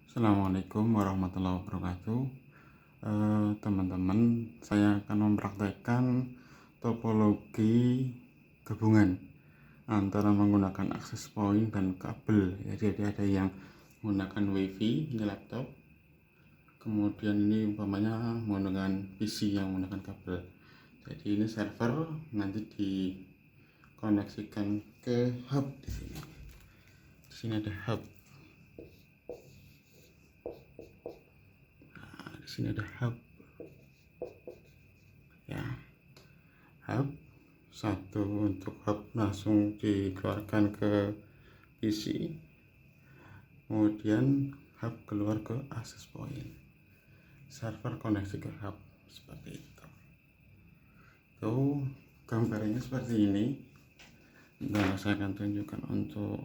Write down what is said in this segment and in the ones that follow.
Assalamualaikum warahmatullahi wabarakatuh. Teman-teman, saya akan mempraktekkan topologi gabungan antara menggunakan access point dan kabel. Jadi ada yang menggunakan WiFi ini laptop, kemudian ini umpamanya menggunakan PC yang menggunakan kabel. Jadi ini server nanti dikoneksikan ke hub di sini. Di sini ada hub. Di sini ada hub. Ya, hub satu untuk hub langsung dikeluarkan ke PC, kemudian hub keluar ke access point, server koneksi ke hub seperti itu. Tuh gambarnya seperti ini. Nah, saya akan tunjukkan untuk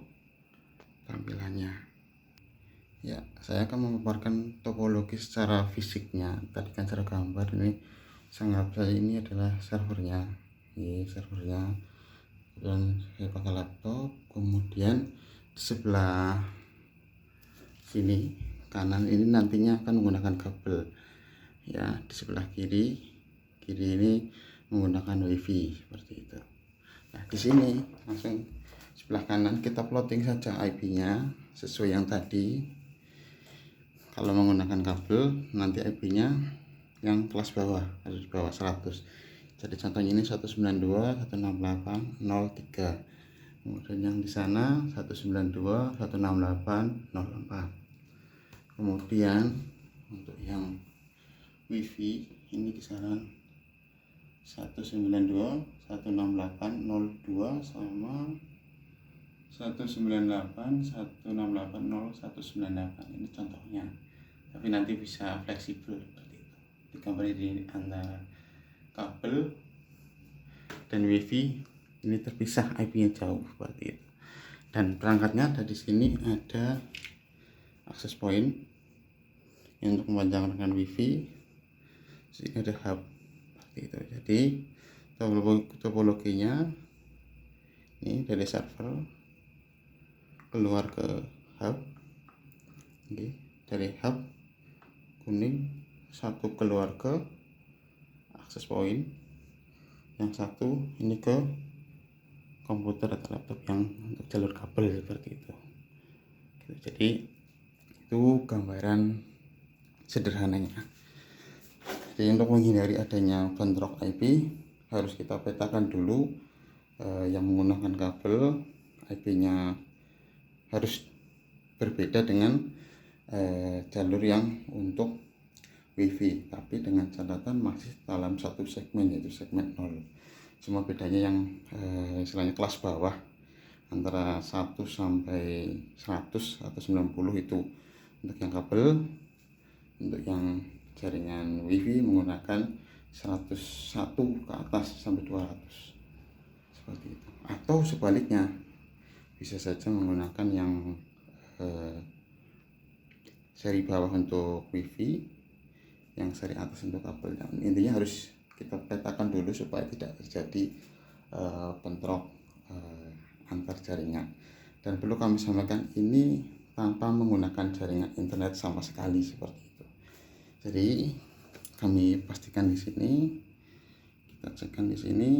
tampilannya. Ya, saya akan memaparkan topologi secara fisiknya. Tadi kan secara gambar, ini sangat saya ini adalah servernya. Ini servernya. Dan saya pakai laptop. Kemudian di sebelah sini kanan ini nantinya akan menggunakan kabel. Ya, di sebelah kiri ini menggunakan WiFi seperti itu. Nah, di sini langsung sebelah kanan kita plotting saja IP-nya sesuai yang tadi. Kalau menggunakan kabel nanti IP-nya yang kelas bawah, harus di bawah 100. Jadi contohnya ini 192.168.03. Kemudian yang di sana 192.168.04. Kemudian untuk yang WiFi ini kisaran 192.168.02 sama 198.168.0198. Ini contohnya, tapi nanti bisa fleksibel seperti itu. Digambar di antara kabel dan WiFi ini terpisah, IP-nya jauh seperti itu. Dan perangkatnya ada di sini, ada access point yang untuk memanjangkan WiFi. Sini ada hub seperti itu. Jadi topologinya ini dari server keluar ke hub. Oke, dari hub kuning satu keluar ke access point, yang satu ini ke komputer atau laptop yang untuk jalur kabel seperti itu. Jadi itu gambaran sederhananya. Jadi untuk menghindari adanya bentrok IP harus kita petakan dulu yang menggunakan kabel IP-nya harus berbeda dengan jalur yang untuk WiFi, tapi dengan catatan masih dalam satu segmen, yaitu segmen 0. Cuma bedanya yang istilahnya kelas bawah antara 1 sampai 100 atau 90 itu untuk yang kabel. Untuk yang jaringan WiFi menggunakan 101 ke atas sampai 200 seperti itu. Atau sebaliknya, bisa saja menggunakan yang seri bawah untuk WiFi, yang seri atas untuk kabel. Dan intinya harus kita petakan dulu supaya tidak terjadi bentrok antar jaringan. Dan perlu kami sampaikan, ini tanpa menggunakan jaringan internet sama sekali seperti itu. Jadi kami pastikan di sini, kita cekkan di sini,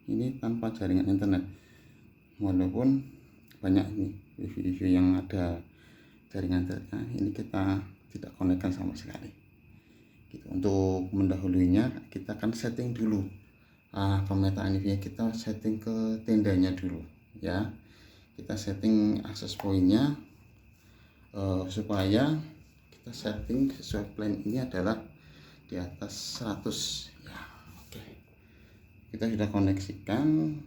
ini tanpa jaringan internet. Walaupun banyak ini WiFi yang ada jaringan internetnya, ini kita tidak konekkan sama sekali. Gitu. Untuk mendahulunya kita akan setting dulu pemetaan WiFi, kita setting ke tendanya dulu ya. Kita setting access point-nya supaya kita setting sesuai plan ini adalah di atas 100 ya. Oke, kita sudah koneksikan.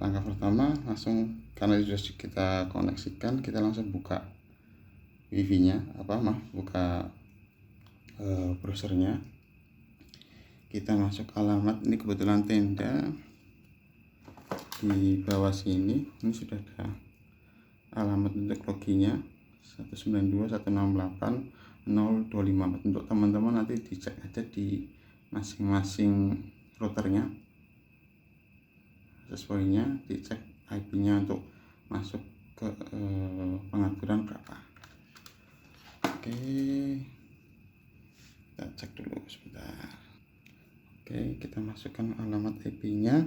Langkah pertama langsung, karena sudah kita koneksikan, kita langsung buka WiFi-nya, buka browsernya. Kita masuk alamat, ini kebetulan tenda di bawah sini, ini sudah ada alamat untuk loginya 192.168.025. Untuk teman-teman nanti dicek aja di masing-masing routernya, sesuainya dicek IP-nya untuk masuk ke pengaturan berapa. Oke, kita cek dulu sebentar. Oke, kita masukkan alamat IP-nya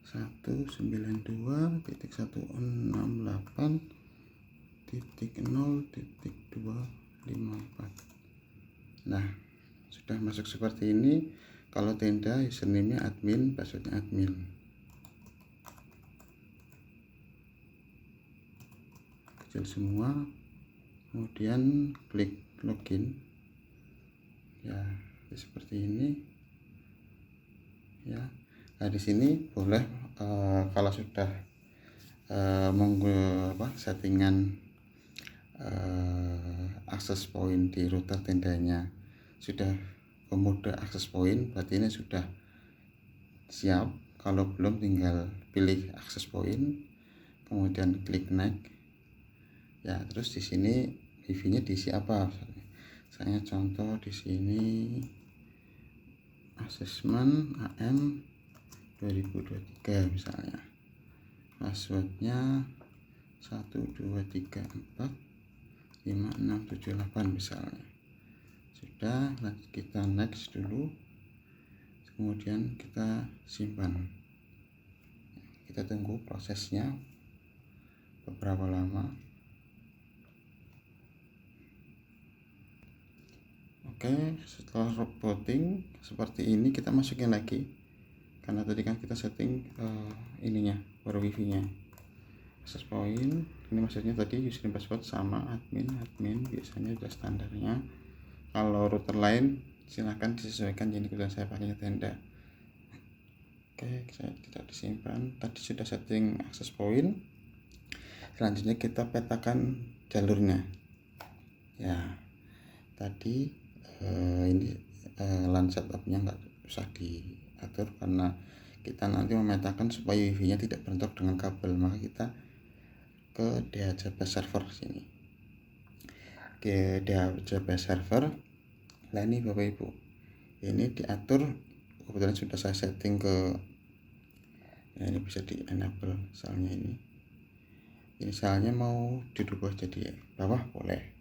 192.168.0.254. Nah, sudah masuk seperti ini. Kalau tenda, username-nya admin, password-nya admin. Kecil semua. Kemudian klik login. Ya, seperti ini. Ya. Nah, di sini boleh kalau sudah settingan akses point di router tendanya sudah ke mode akses point, berarti ini sudah siap. Kalau belum, tinggal pilih akses point, kemudian klik next. Ya, terus di sini wifi-nya diisi apa? Misalnya contoh di sini asesmen AM 2023 misalnya. Passwordnya 1234567 misalnya. Sudah, kita next dulu, kemudian kita simpan. Kita tunggu prosesnya beberapa lama. Oke, setelah rebooting seperti ini, kita masukin lagi, karena tadi kan kita setting ininya baru wifi-nya. Access point ini maksudnya tadi username password sama admin biasanya sudah standarnya. Kalau router lain silahkan disesuaikan, jadi kebetulan saya pakainya tenda. Oke, saya tidak disimpan. Tadi sudah setting access point. Selanjutnya kita petakan jalurnya. Ya, tadi ini LAN setupnya nggak usah diatur, karena kita nanti memetakan supaya wifi-nya tidak bentrok dengan kabel, maka kita ke DHCP server sini. Ke DHCP server. Nah, ini Bapak Ibu, ini diatur, kebetulan sudah saya setting ke ini bisa di enable. Misalnya ini misalnya mau dirubah jadi bawah, boleh.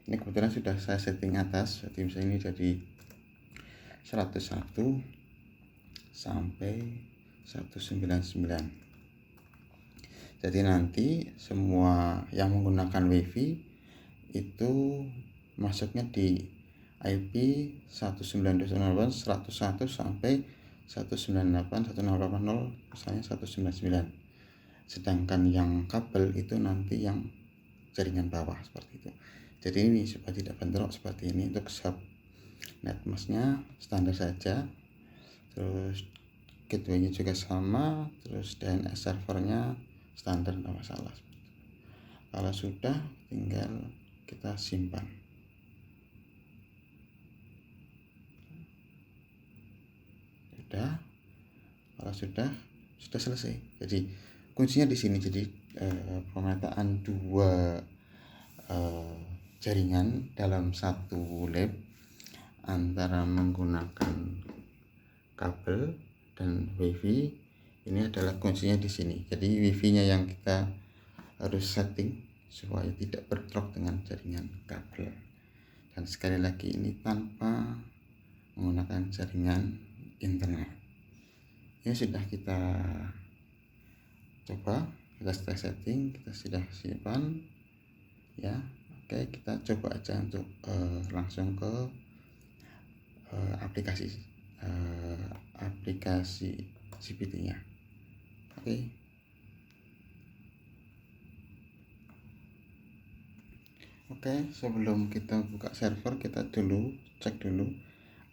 Ini kebetulan sudah saya setting atas, jadi misalnya ini jadi 101 sampai 199. Jadi nanti semua yang menggunakan wifi itu masuknya di IP 192.168.101 sampai 198.168.0 misalnya 199. Sedangkan yang kabel itu nanti yang jaringan bawah seperti itu. Jadi ini supaya tidak bentrok seperti ini. Untuk sub netmasknya standar saja, terus gateway-nya juga sama, terus DNS servernya standar, tidak masalah. Kalau sudah, tinggal kita simpan. Kalau sudah selesai. Jadi kuncinya di sini. Jadi pemetaan dua jaringan dalam satu lab antara menggunakan kabel dan wifi, ini adalah kuncinya di sini. Jadi wifi-nya yang kita harus setting supaya tidak bentrok dengan jaringan kabel. Dan sekali lagi, ini tanpa menggunakan jaringan internet. Ini sudah kita coba, kita sudah setting, kita sudah simpan ya. Oke, kita coba aja untuk langsung ke aplikasi CPT-nya. Oke, sebelum kita buka server, kita cek dulu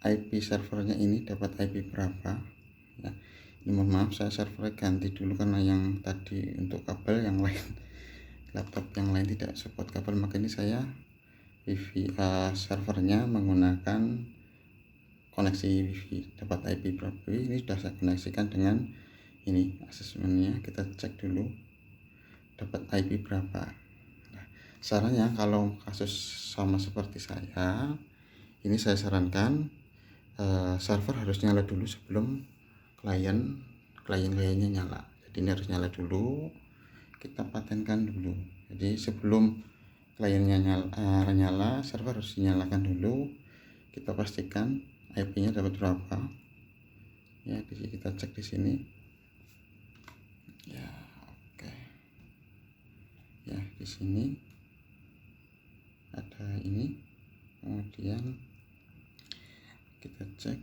IP servernya ini dapat IP berapa ya. Ini mohon maaf, saya servernya ganti dulu karena yang tadi untuk kabel, yang lain laptop yang lain tidak support kabel, maka ini saya wifi servernya menggunakan koneksi wifi dapat IP berapa. Ini sudah saya koneksikan dengan ini asesmennya. Kita cek dulu dapat IP berapa. Nah, sarannya kalau kasus sama seperti saya, ini saya sarankan server harus nyala dulu sebelum klien-kliennya nyala. Jadi ini harus nyala dulu, kita patenkan dulu. Jadi sebelum kliennya nyala, server harus dinyalakan dulu. Kita pastikan IP-nya dapat berapa. Ya, kita cek di sini. Ya, oke. Ya, di sini ada ini. Kemudian kita cek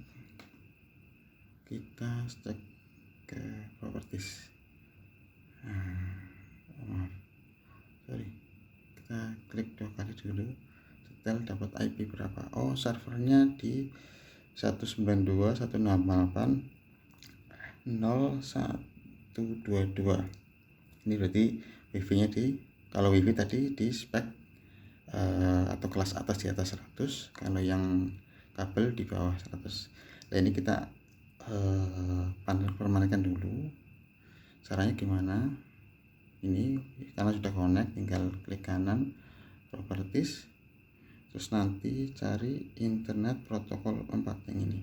ke properties. Kita klik 2 kali dulu, setel dapat IP berapa. Oh, servernya di 192.168.0122. Ini berarti wifi nya kalau wifi tadi di spek atau kelas atas, di atas 100, kalau yang kabel di bawah 100. Nah, ini kita permanenkan dulu. Caranya gimana? Ini karena sudah connect, tinggal klik kanan properties, terus nanti cari internet protokol 4 yang ini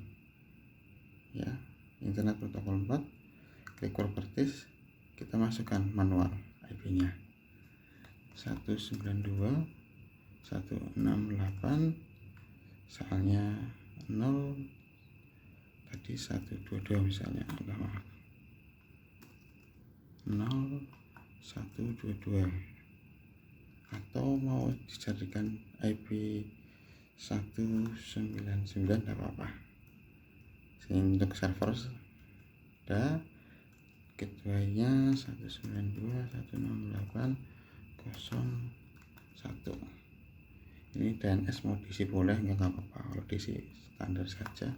ya, internet protokol 4, klik properties, kita masukkan manual IP nya 192.168, soalnya 0 tadi 122 misalnya, maaf 0122, atau mau dijadikan IP 199 tidak apa-apa. Sehingga untuk server ada gateway-nya 192.168.01. Ini DNS mau diisi boleh nggak apa-apa, kalau diisi standar saja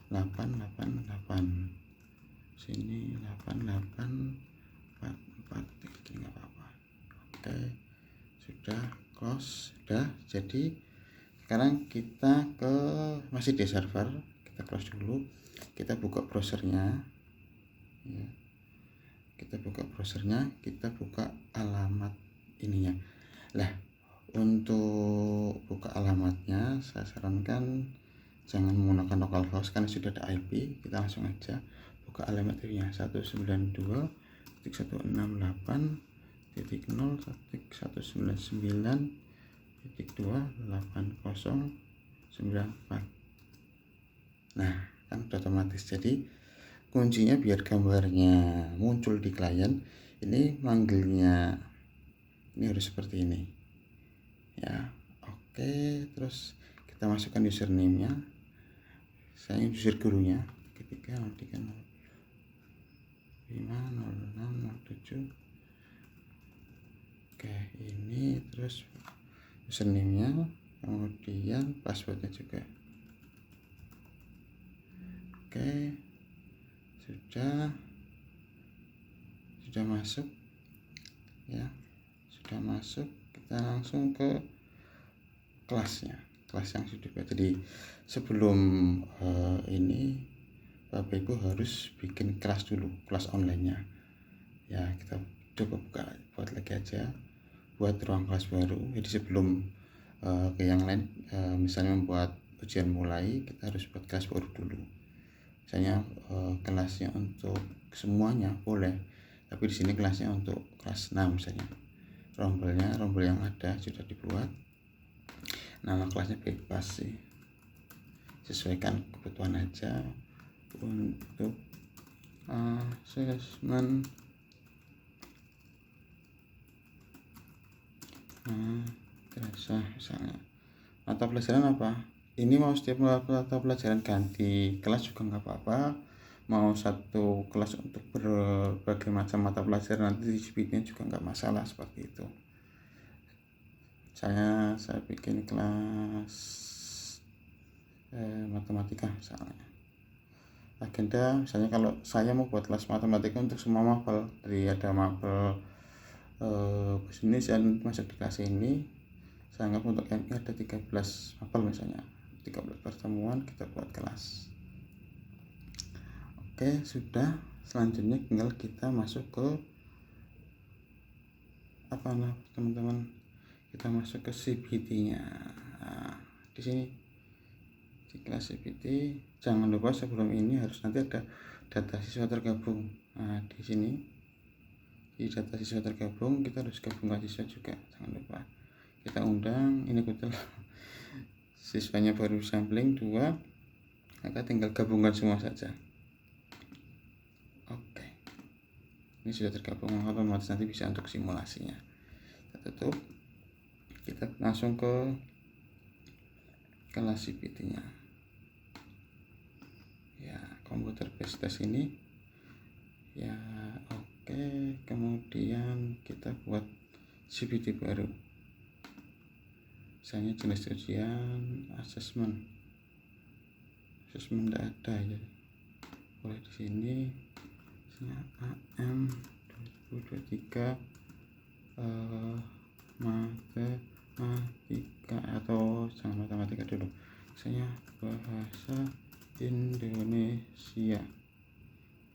888, sini 8844, ini nggak apa-apa. Oke, sudah close, sudah. Jadi sekarang kita masih di server, kita close dulu, kita buka browsernya ya. Kita buka alamat ininya. Lah, untuk buka alamatnya saya sarankan jangan menggunakan localhost karena sudah ada IP. Kita langsung aja buka alamat ininya 192.168.0.28094. Nah, kan udah otomatis. Jadi kuncinya biar gambarnya muncul di klien, ini manggilnya ini harus seperti ini ya. Oke, terus kita masukkan username nya, saya user gurunya ketika 03050607. Oke, ini terus username nya, kemudian passwordnya juga. Oke, sudah masuk ya, sudah masuk. Kita langsung ke kelas yang sudah buat. Jadi sebelum ini Bapak Ibu harus bikin kelas dulu, kelas online-nya ya. Kita coba buat lagi aja, buat ruang kelas baru. Jadi sebelum ke yang lain, misalnya membuat ujian mulai, kita harus buat kelas baru dulu. Misalnya kelasnya untuk semuanya boleh, tapi di sini kelasnya untuk kelas 6 misalnya. Rombel yang ada sudah dibuat, nama kelasnya bebas sih, sesuaikan kebutuhan aja. Untuk asesmen terasa misalnya mata pelajaran apa, ini mau setiap mata pelajaran ganti kelas juga nggak apa-apa. Mau satu kelas untuk berbagai macam mata pelajaran, nanti di speednya juga nggak masalah seperti itu. Saya bikin kelas matematika misalnya. Agenda misalnya, kalau saya mau buat kelas matematika untuk semua mapel, dari ada mapel bisnis yang masuk di kelas ini, saya anggap untuk MI ada 13 mapel misalnya, 13 pertemuan, kita buat kelas. Oke, sudah. Selanjutnya tinggal kita masuk ke teman-teman, kita masuk ke CPT-nya. Nah, di sini di kelas CPT, jangan lupa sebelum ini harus nanti ada data siswa tergabung. Nah, di sini di data siswa tergabung kita harus gabungkan siswa juga, jangan lupa. kita undang. Ini kebetulan siswanya baru sampling 2, maka tinggal gabungkan semua saja. Oke, ini sudah tergabung, otomatis nanti bisa untuk simulasinya. Kita tutup, kita langsung ke kelas CPT-nya. Ya, komputer based test ini ya. Oke, kemudian kita buat CPT baru, misalnya jenis ujian asesmen tidak ada ya, boleh di sini AM 2023 matematika, atau jangan matematika dulu, misalnya bahasa Indonesia,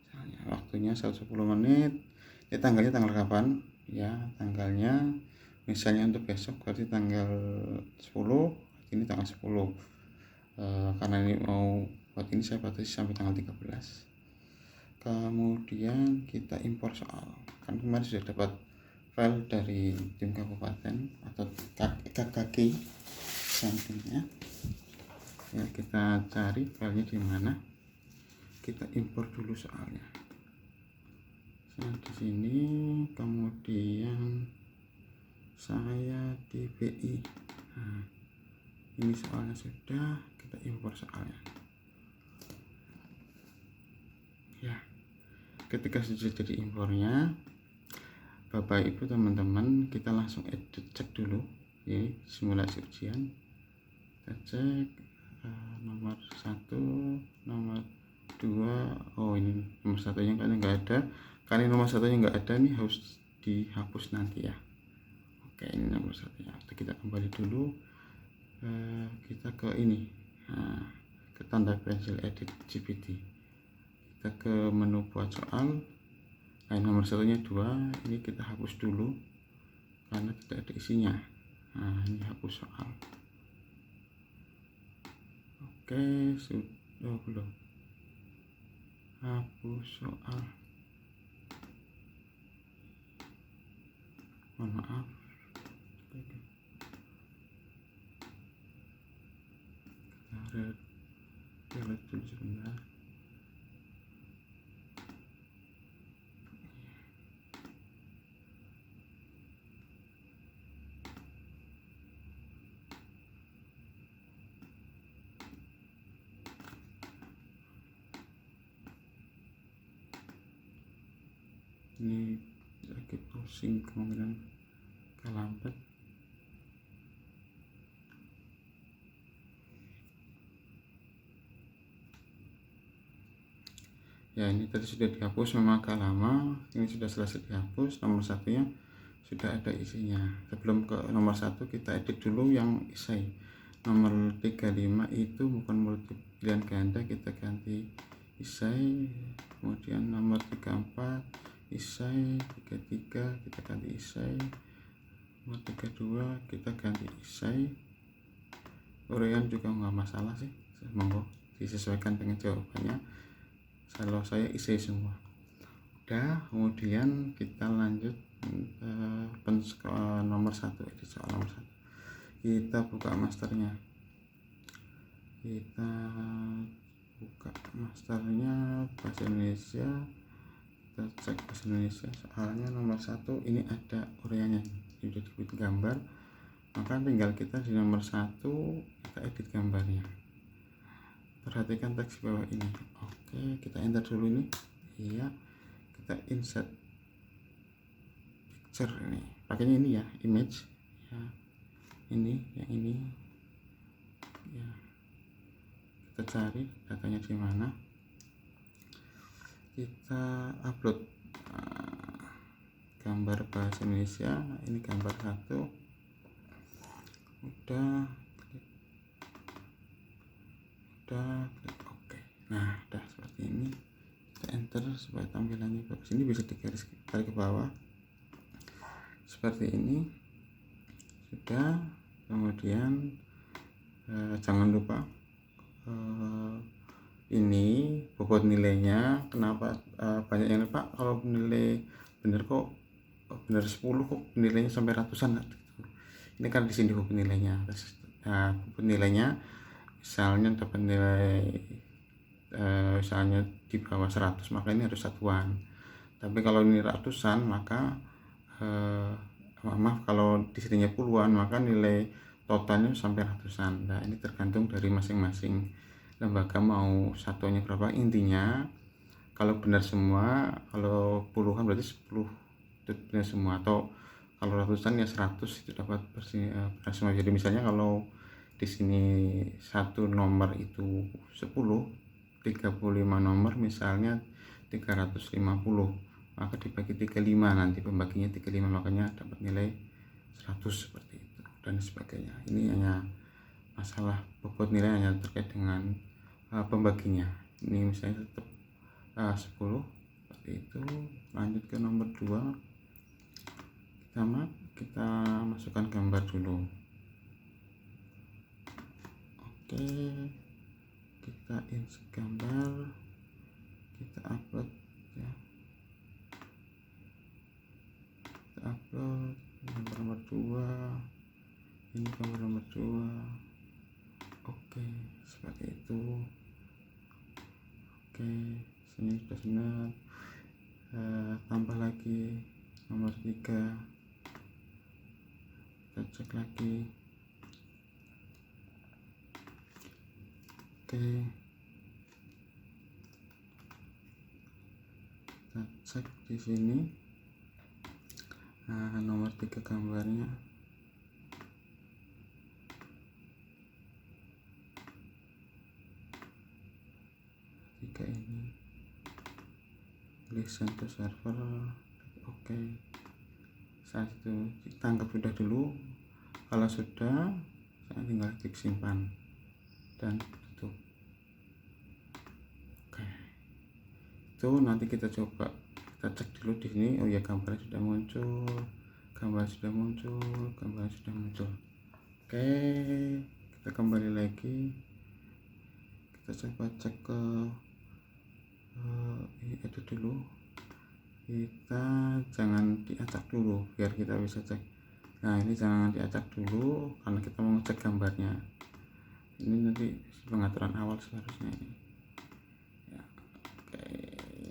misalnya waktunya 10 menit. Tanggalnya tanggal kapan ya, tanggalnya misalnya untuk besok berarti tanggal 10, ini tanggal 10. Karena ini mau buat ini saya batasi sampai tanggal 13. Kemudian kita impor soal, kan kemarin sudah dapat file dari tim kabupaten atau KKK sampingnya ya. Kita cari filenya di mana, kita impor dulu soalnya. Nah, di sini kemudian saya di BI. Nah, ini soalnya sudah, kita impor soalnya ya. Ketika sudah jadi impornya, Bapak Ibu teman-teman, kita langsung edit, cek dulu ini simulasi ujian. Kita cek nomor 1, nomor 2. Oh, ini nomor 1-nya kan nggak ada. Kali nomor 1-nya nggak ada, nih harus dihapus nanti ya. Oke, ini nomor 1-nya. Kita kembali dulu, kita ke ini, ke tanda pensil edit GPT. Kita ke menu buat soal. Nah, nomor 1-nya 2, ini kita hapus dulu karena tidak ada isinya. Nah, ini hapus soal. Oke, sudah belum hapus soal, mohon maaf. Kita lihat dulu sebentar. Ini lagi pusing, kemungkinan kelambat. Ya, ini tadi sudah dihapus, memang agak lama. Ini sudah selesai dihapus, nomor 1-nya sudah ada isinya. Sebelum ke nomor 1, kita edit dulu yang isai. Nomor 35 itu bukan multi pilihan ganda, kita ganti isai. Kemudian nomor 34 isai, 33 kita ganti isai, nomor 32 kita ganti isai. Uraian juga nggak masalah sih, monggo disesuaikan dengan jawabannya. Kalau saya isai semua udah. Kemudian kita lanjut nomor 1, edit soal nomor 1. Kita buka masternya, bahasa Indonesia. Kita cek bahasa Indonesia, soalnya nomor 1 ini ada uraiannya, sudah dibuat gambar, maka tinggal kita di nomor 1 kita edit gambarnya. Perhatikan teks di bawah ini. Oke, kita enter dulu ini. Iya, kita insert picture ini. Pakainya ini ya, image ya. Ini yang ini ya. Kita cari datanya di mana. Kita upload gambar bahasa Indonesia. Ini gambar 1. Udah klik oke. Nah, udah seperti ini. Kita enter supaya tampilannya bagus. Ini bisa digaris tarik ke bawah seperti ini. Sudah. Kemudian jangan lupa ini bobot nilainya. Kenapa banyak yang lupa, kalau nilai bener kok bener 10 kok nilainya sampai ratusan gitu. Ini kan di sini bobot nilainya. Nah, bobot nilainya misalnya dapat nilai misalnya di bawah 100, maka ini harus satuan. Tapi kalau ini ratusan, maka maaf, kalau di sininya puluhan, maka nilai totalnya sampai ratusan. Nah, ini tergantung dari masing-masing lembaga mau satuannya berapa. Intinya kalau benar semua, kalau puluhan berarti 10 itu benar semua, atau kalau ratusan ya 100 itu dapat benar semua. Jadi misalnya kalau di sini satu nomor itu 10, 35 nomor misalnya 350, maka dibagi 35, nanti pembaginya 35, makanya dapat nilai 100 seperti itu dan sebagainya. Ini hanya masalah bobot nilai hanya terkait dengan pembaginya. Ini misalnya tetap 10 seperti itu. Lanjut ke nomor 2, kita masukkan gambar dulu. Oke, kita insert gambar, kita upload ya, kita upload gambar nomor 2. Ini gambar nomor 2. Oke, seperti itu. Oke, sini sudah benar. Tambah lagi nomor 3, kita cek lagi. Oke, kita cek di sini. Nomor 3 gambarnya. Jika ini listen to server. Oke, saat itu kita anggap sudah dulu. Kalau sudah, saya tinggal klik simpan dan tutup. Oke, itu nanti kita coba, kita cek dulu di sini. Oh ya, gambarnya sudah muncul, gambar sudah muncul, gambar sudah muncul. Oke, kita kembali lagi, kita coba cek ke edit dulu. Kita jangan diacak dulu biar kita bisa cek. Nah, ini jangan diacak dulu karena kita mau ngecek gambarnya. Ini nanti pengaturan awal seharusnya ini ya. Oke,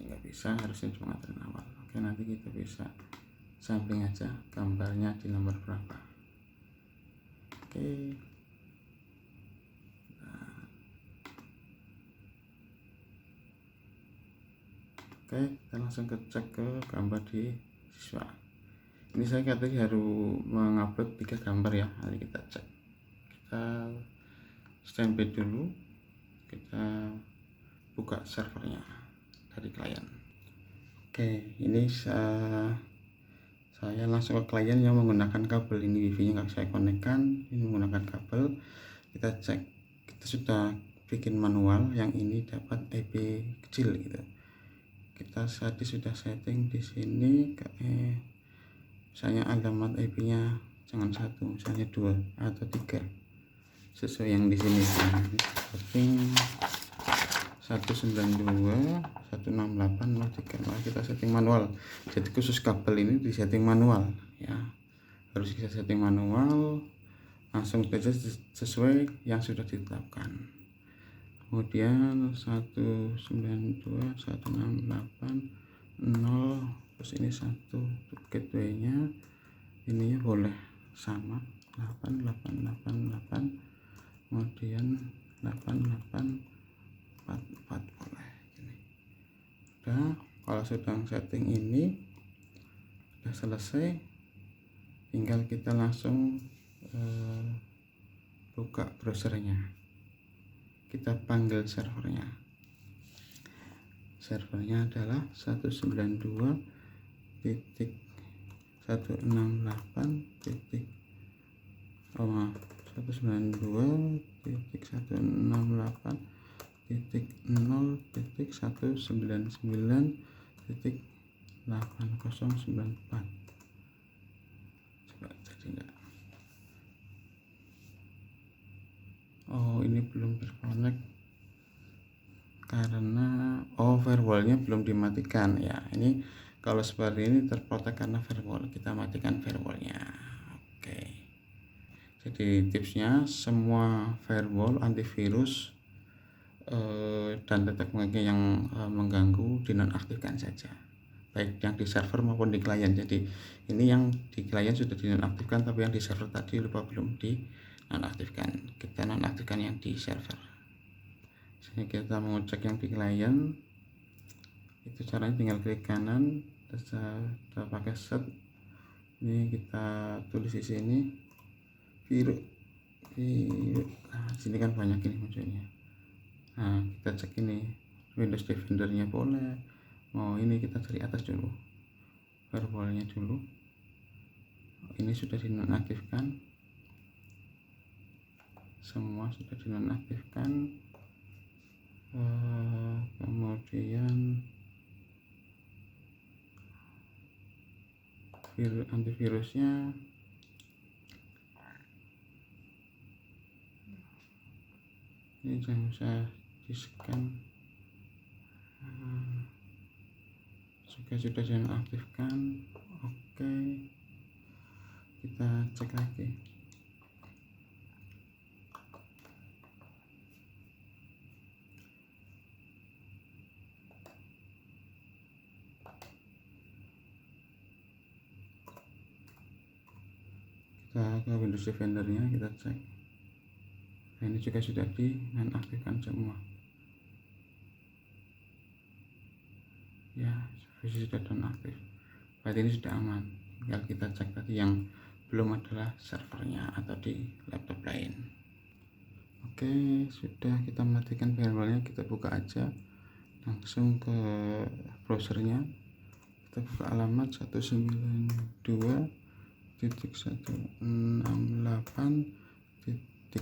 nggak bisa, harusnya cuma pengaturan awal. Oke, nanti kita bisa sampling aja gambarnya di nomor berapa. Oke, oke, kita langsung cek ke gambar di siswa. Ini saya tadi harus mengupload 3 gambar ya. Nanti kita cek, kita standby dulu, kita buka servernya dari klien. Oke, ini saya langsung ke klien yang menggunakan kabel. Ini wifi nya nggak saya konekkan, ini menggunakan kabel. Kita cek, kita sudah bikin manual, yang ini dapat IP kecil gitu. Kita tadi sudah setting di sini, misalnya alamat IP-nya jangan 1, misalnya 2 atau 3 sesuai yang di sini. Setting 192.168.03. Maka kita setting manual. Jadi khusus kabel ini di setting manual ya, harus kita setting manual, langsung saja sesuai yang sudah ditetapkan. Kemudian 192.168.0, terus ini 1 gateway nya, ininya boleh sama 8888, kemudian 8844 boleh ini. Udah, kalau sudah setting ini sudah selesai, tinggal kita langsung buka browsernya, kita panggil servernya. Servernya adalah 192.168.169.8094. Coba jadi enggak. Oh, ini belum terkonek karena firewallnya belum dimatikan ya. Ini kalau seperti ini terprotek karena firewall, kita matikan firewallnya. Oke, Jadi tipsnya, semua firewall, antivirus dan teknologi yang mengganggu dinonaktifkan saja, baik yang di server maupun di klien. Jadi ini yang di klien sudah dinonaktifkan, tapi yang di server tadi lupa belum dinonaktifkan. Kita nonaktifkan yang di server. Sini kita mau cek yang di klien. Itu caranya tinggal klik kanan, kita pakai set. Ini kita tulis di sini virus. Nah, sini kan banyak ini munculnya. Nah, kita cek ini Windows Defender-nya boleh. Ini kita cari atas dulu, firewall-nya dulu. Ini sudah dinonaktifkan, semua sudah dinonaktifkan. Kemudian antivirusnya ini jangan usah di scan, juga sudah dinonaktifkan. Oke, kita cek lagi. Kita ke Windows Defender-nya, kita cek. Nah, ini juga sudah dinonaktifkan semua. Ya, sudah nonaktif. Berarti ini sudah aman. Tinggal kita cek tadi yang belum adalah servernya atau di laptop lain. Oke, sudah kita matikan firewall-nya. Kita buka aja langsung ke browsernya. Kita buka alamat 192.168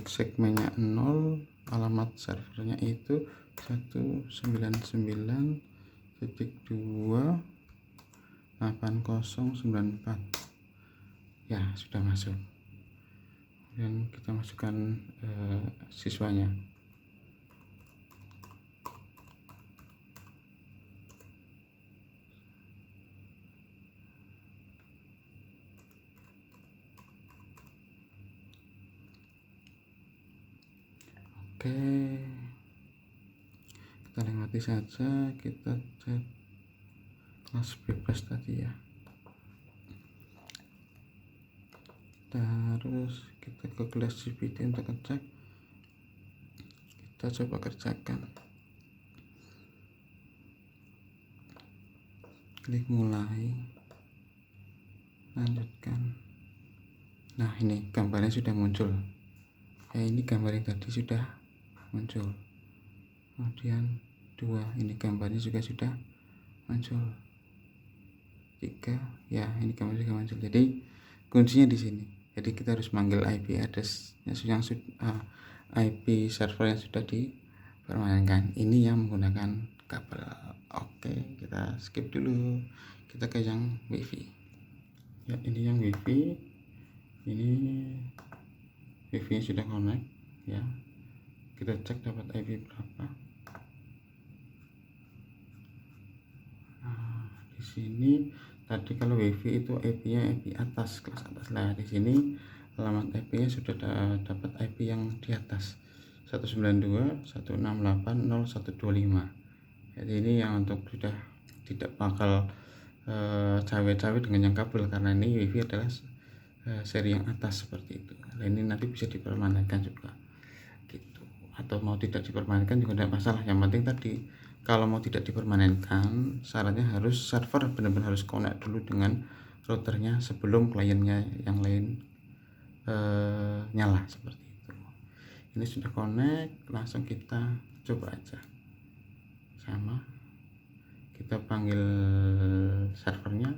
segmennya 0, alamat servernya itu 199.2.8094. Ya, sudah masuk. Dan kita masukkan siswanya. Oke, kita lewati saja. Kita cek kelas bebas tadi ya. Terus kita ke kelas GPT untuk ngecek. Kita coba kerjakan. Klik mulai, lanjutkan. Nah, ini gambarnya sudah muncul. Ini gambar yang tadi sudah muncul. Kemudian 2, ini gambarnya juga sudah muncul. 3, ya ini gambarnya juga muncul. Jadi kuncinya di sini. Jadi kita harus manggil IP address yang IP server yang sudah dipermainkan. Ini yang menggunakan kabel. Oke, kita skip dulu. Kita ke yang WiFi. Ya, ini yang WiFi. Ini WiFi sudah connect ya. Kita cek dapat IP berapa. Nah, di sini tadi kalau WiFi itu IP-nya IP atas, kelas atas. Nah, di sini alamat IP-nya sudah dapat IP yang di atas 192.168.0125. Jadi ini yang untuk sudah tidak bakal cawe-cawe dengan yang kabel, karena ini WiFi adalah seri yang atas seperti itu. Nah, ini nanti bisa dipermanenkan juga gitu, atau mau tidak dipermanenkan juga tidak masalah. Yang penting tadi kalau mau tidak dipermanenkan, syaratnya harus server benar-benar harus connect dulu dengan routernya sebelum kliennya yang lain nyala seperti itu. Ini sudah connect, langsung kita coba aja. Sama, kita panggil servernya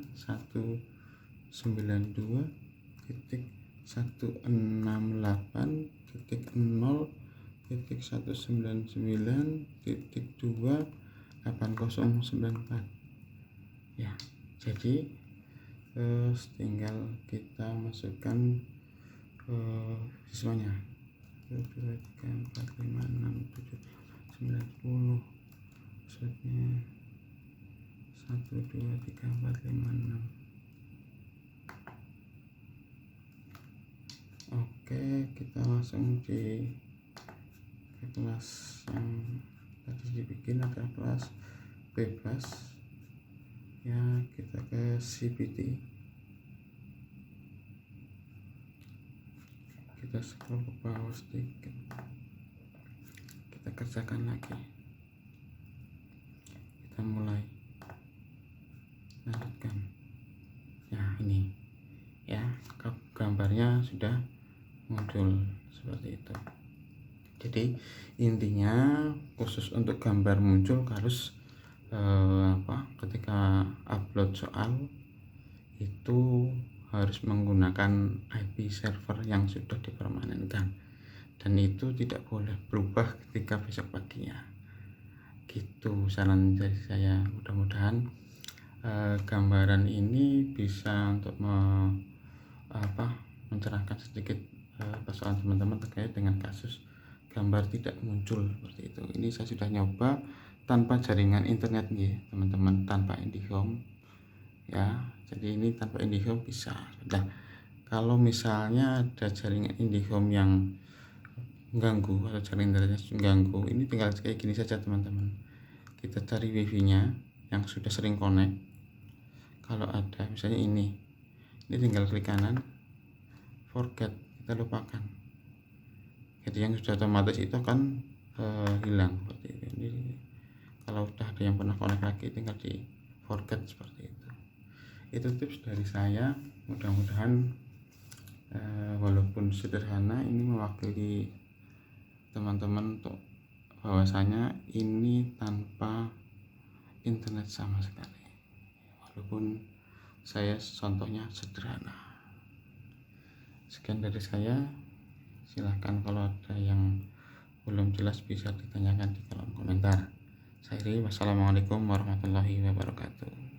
192.168.0.199.2.8094 ya. Jadi tinggal kita masukkan siswanya 1, 2, 3, 4, 5, 6, 7, 9, 10. Maksudnya 1, 2, 3, 4, 5, 6. Oke, kita langsung di kelas yang tadi dibikin ada kelas bebas ya, kita ke CPT, kita scroll ke bawah sedikit, kita kerjakan lagi, kita mulai lanjutkan. Nah ini ya, gambarnya sudah muncul seperti itu. Jadi intinya khusus untuk gambar muncul harus ketika upload soal itu harus menggunakan IP server yang sudah dipermanenkan, dan itu tidak boleh berubah ketika besok paginya. Gitu saran dari saya. Mudah-mudahan gambaran ini bisa untuk mencerahkan sedikit persoalan teman-teman terkait dengan kasus gambar tidak muncul seperti itu. Ini saya sudah nyoba tanpa jaringan internet nih teman-teman, tanpa IndiHome ya. Jadi ini tanpa IndiHome bisa. Nah, kalau misalnya ada jaringan IndiHome yang mengganggu atau jaringan internetnya mengganggu, ini tinggal kayak gini saja teman-teman. Kita cari wifi nya yang sudah sering connect. Kalau ada misalnya ini tinggal klik kanan, forget, kita lupakan. Jadi yang sudah otomatis itu akan hilang seperti itu. Ini kalau sudah ada yang pernah connect lagi tinggal di forget seperti itu. Itu tips dari saya. Mudah-mudahan walaupun sederhana ini mewakili teman-teman untuk bahwasanya ini tanpa internet sama sekali, walaupun saya contohnya sederhana. Sekian dari saya. Silahkan kalau ada yang belum jelas bisa ditanyakan di kolom komentar. Saya Wassalamualaikum warahmatullahi wabarakatuh.